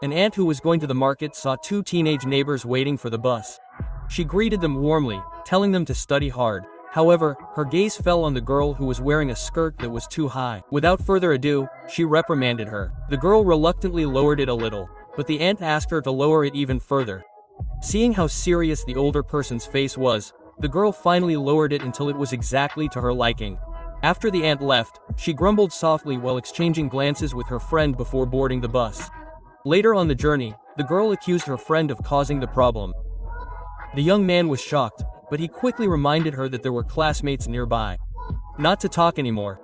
An aunt who was going to the market saw two teenage neighbors waiting for the bus. She greeted them warmly, telling them to study hard. However, her gaze fell on the girl who was wearing a skirt that was too high. Without further ado, she reprimanded her. The girl reluctantly lowered it a little, but the aunt asked her to lower it even further. Seeing how serious the older person's face was, the girl finally lowered it until it was exactly to her liking. After the aunt left, she grumbled softly while exchanging glances with her friend before boarding the bus. Later on the journey, the girl accused her friend of causing the problem. The young man was shocked, but he quickly reminded her that there were classmates nearby. Not to talk anymore.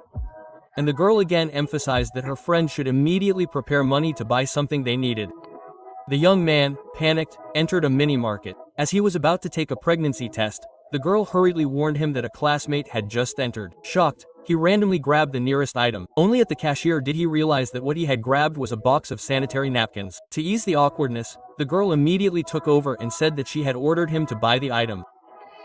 And the girl again emphasized that her friend should immediately prepare money to buy something they needed. The young man, panicked, entered a mini-market. As he was about to take a pregnancy test, the girl hurriedly warned him that a classmate had just entered. Shocked, he randomly grabbed the nearest item. Only at the cashier did he realize that what he had grabbed was a box of sanitary napkins. To ease the awkwardness, the girl immediately took over and said that she had ordered him to buy the item.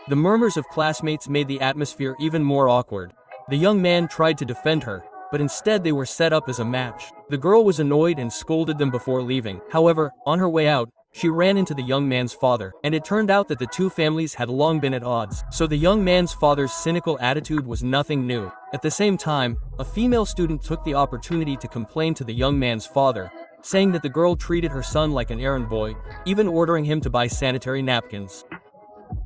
The murmurs of classmates made the atmosphere even more awkward. The young man tried to defend her, but instead they were set up as a match. The girl was annoyed and scolded them before leaving. However, on her way out, she ran into the young man's father, and it turned out that the two families had long been at odds. So the young man's father's cynical attitude was nothing new. At the same time, a female student took the opportunity to complain to the young man's father, saying that the girl treated her son like an errand boy, even ordering him to buy sanitary napkins.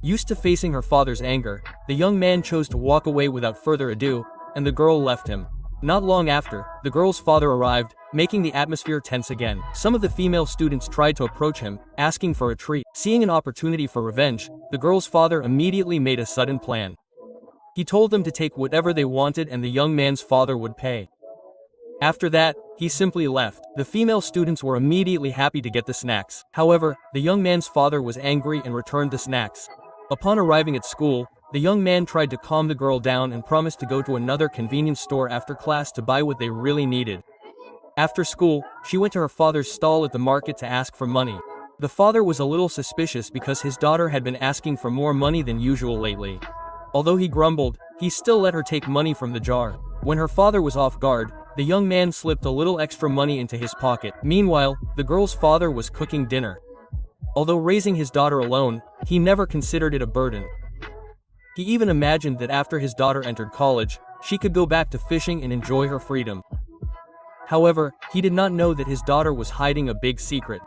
Used to facing her father's anger, the young man chose to walk away without further ado, and the girl left him. Not long after, the girl's father arrived, making the atmosphere tense again. Some of the female students tried to approach him, asking for a treat. Seeing an opportunity for revenge, the girl's father immediately made a sudden plan. He told them to take whatever they wanted and the young man's father would pay. After that, he simply left. The female students were immediately happy to get the snacks. However, the young man's father was angry and returned the snacks. Upon arriving at school, the young man tried to calm the girl down and promised to go to another convenience store after class to buy what they really needed. After school, she went to her father's stall at the market to ask for money. The father was a little suspicious because his daughter had been asking for more money than usual lately. Although he grumbled, he still let her take money from the jar. When her father was off guard, the young man slipped a little extra money into his pocket. Meanwhile, the girl's father was cooking dinner. Although raising his daughter alone, he never considered it a burden. He even imagined that after his daughter entered college, she could go back to fishing and enjoy her freedom. However, he did not know that his daughter was hiding a big secret.